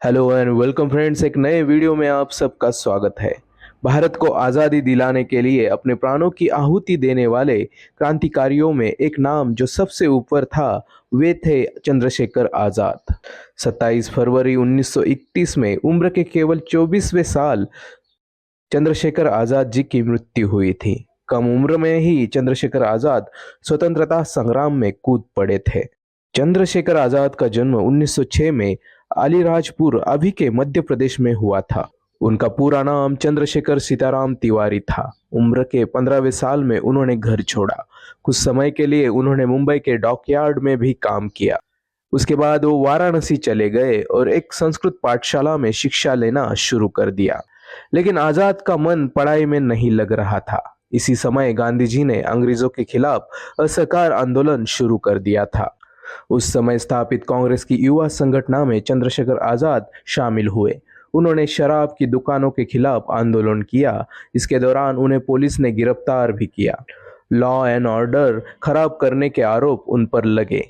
Hello and welcome friends, एक नए video में आप सबका स्वागत है। भारत को आज़ादी दिलाने के लिए अपने प्राणों की आहुति देने वाले क्रांतिकारियों में एक नाम जो सबसे ऊपर था, वे थे चंद्रशेखर आज़ाद। 27 फरवरी 1931 में उम्र के केवल 24वें साल चंद्रशेखर आज़ाद जी की मृत्यु हुई थी। कम उम्र में ही चंद्रशेखर आज़ाद स्वतंत्रता संग्राम में कूद पड़े थे। चंद्रशेखर आज़ाद का जन्म 1906 में अलीराजपुर अभी के मध्य प्रदेश में हुआ था। उनका पूरा नाम चंद्रशेखर सीताराम तिवारी था। उम्र के 15वें साल में उन्होंने घर छोड़ा। कुछ समय के लिए उन्होंने मुंबई के डॉकयार्ड में भी काम किया। उसके बाद वो वाराणसी चले गए और एक संस्कृत पाठशाला में शिक्षा लेना शुरू कर दिया। लेकिन आजाद का मन पढ़ाई में नहीं लग रहा था। इसी समय गांधी जी ने अंग्रेजों के खिलाफ असहकार आंदोलन शुरू कर दिया था। उस समय स्थापित कांग्रेस की युवा संगठन में चंद्रशेखर आजाद शामिल हुए। उन्होंने शराब की दुकानों के खिलाफ आंदोलन किया। इसके दौरान उन्हें पुलिस ने गिरफ्तार भी किया। लॉ एंड ऑर्डर खराब करने के आरोप उन पर लगे।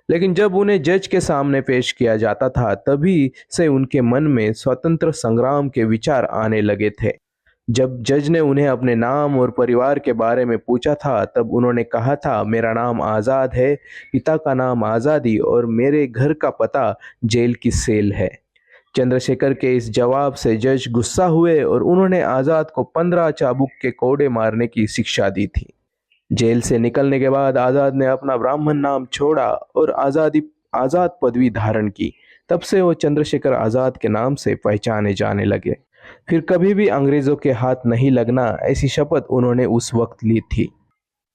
लेकिन जब उन्हें जज के सामने पेश किया जाता था, तभी से उनके मन में स्वतंत्र संग्राम के विचार आने लगे थे। जब जज ने उन्हें अपने नाम और परिवार के बारे में पूछा था, तब उन्होंने कहा था, मेरा नाम आज़ाद है, पिता का नाम आज़ादी और मेरे घर का पता जेल की सेल है। चंद्रशेखर के इस जवाब से जज गुस्सा हुए और उन्होंने आज़ाद को 15 चाबुक के कोड़े मारने की शिक्षा दी थी। जेल से निकलने के बाद आज़ाद ने अपना ब्राह्मण नाम छोड़ा और आज़ाद पदवी धारण की। तब से वो चंद्रशेखर आज़ाद के नाम से पहचाने जाने लगे। फिर कभी भी अंग्रेजों के हाथ नहीं लगना, ऐसी शपथ उन्होंने उस वक्त ली थी।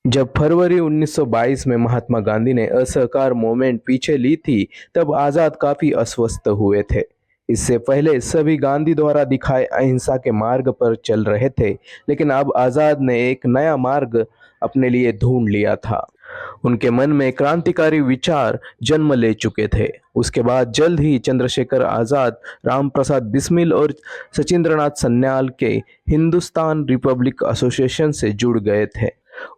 जब फरवरी 1922 में महात्मा गांधी ने असहकार मूवमेंट पीछे ली थी, तब आज़ाद काफी अस्वस्थ हुए थे। इससे पहले सभी गांधी द्वारा दिखाए अहिंसा के मार्ग पर चल रहे थे, लेकिन अब आज़ाद ने एक नया मार्ग अपने लिए ढूंढ लिया था। उनके मन में क्रांतिकारी विचार जन्म ले चुके थे। उसके बाद जल्द ही चंद्रशेखर आज़ाद राम प्रसाद बिस्मिल और सचिंद्रनाथ सन्याल के हिंदुस्तान रिपब्लिक एसोसिएशन से जुड़ गए थे।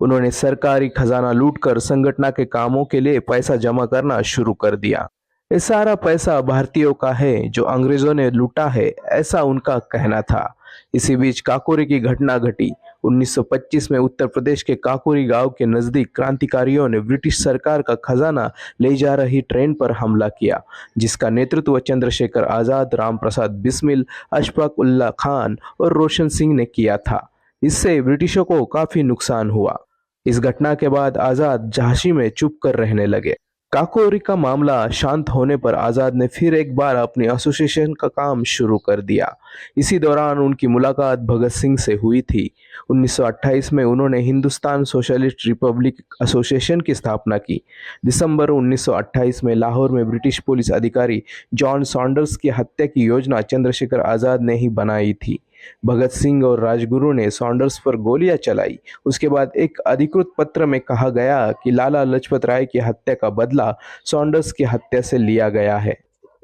उन्होंने सरकारी खजाना लूटकर संगठन के कामों के लिए पैसा जमा करना शुरू कर दिया। ये सारा पैसा भारतीयों का है जो अंग्रेजों ने लूटा है, ऐसा उनका कहना था। इसी बीच काकोरी की घटना घटी। 1925 में उत्तर प्रदेश के काकोरी गांव के नजदीक क्रांतिकारियों ने ब्रिटिश सरकार का खजाना ले जा रही ट्रेन पर हमला किया, जिसका नेतृत्व चंद्रशेखर आज़ाद, राम प्रसाद बिस्मिल, अशफाक उल्लाह खान और रोशन सिंह ने किया था। इससे ब्रिटिशों को काफी नुकसान हुआ। इस घटना के बाद आज़ाद झांसी में चुप कर रहने लगे। काकोरी का मामला शांत होने पर आज़ाद ने फिर एक बार अपनी एसोसिएशन का काम शुरू कर दिया। इसी दौरान उनकी मुलाकात भगत सिंह से हुई थी। 1928 में उन्होंने हिंदुस्तान सोशलिस्ट रिपब्लिक एसोसिएशन की स्थापना की। दिसंबर 1928 में लाहौर में ब्रिटिश पुलिस अधिकारी जॉन सॉन्डर्स की हत्या की योजना चंद्रशेखर आज़ाद ने ही बनाई थी। भगत सिंह और राजगुरु ने सॉन्डर्स पर गोलियां चलाई। उसके बाद एक अधिकृत पत्र में कहा गया कि लाला लाजपत राय की हत्या का बदला सॉन्डर्स की हत्या से लिया गया है।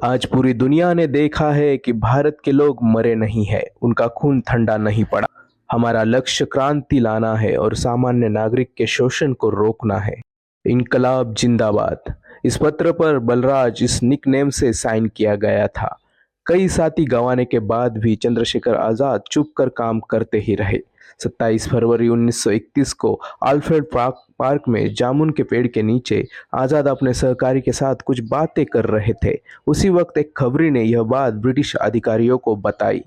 आज पूरी दुनिया ने देखा है कि भारत के लोग मरे नहीं है, उनका खून ठंडा नहीं पड़ा। हमारा लक्ष्य क्रांति लाना है और सामान्य नागरिक के शोषण को रोकना है। इनकलाब जिंदाबाद। इस पत्र पर बलराज इस निकनेम से साइन किया गया था। कई साथी गंवाने के बाद भी चंद्रशेखर आज़ाद चुप कर काम करते ही रहे। 27 फरवरी 1931 को आल्फ्रेड पार्क में जामुन के पेड़ के नीचे आज़ाद अपने सहकारी के साथ कुछ बातें कर रहे थे। उसी वक्त एक खबरी ने यह बात ब्रिटिश अधिकारियों को बताई।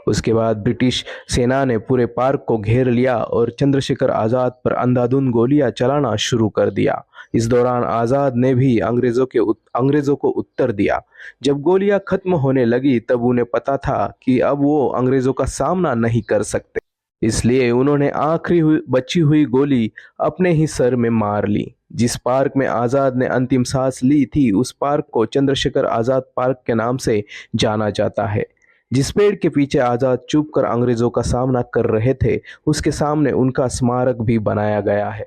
उसके बाद ब्रिटिश सेना ने पूरे पार्क को घेर लिया और चंद्रशेखर आज़ाद पर अंधाधुंध गोलियां चलाना शुरू कर दिया। इस दौरान आज़ाद ने भी अंग्रेजों को उत्तर दिया। जब गोलियां खत्म होने लगी, तब उन्हें पता था कि अब वो अंग्रेजों का सामना नहीं कर सकते। इसलिए उन्होंने आखिरी बची हुई गोली अपने ही सर में मार ली। जिस पार्क में आज़ाद ने अंतिम सांस ली थी, उस पार्क को चंद्रशेखर आज़ाद पार्क के नाम से जाना जाता है। जिस पेड़ के पीछे आज़ाद चुप कर अंग्रेजों का सामना कर रहे थे, उसके सामने उनका स्मारक भी बनाया गया है।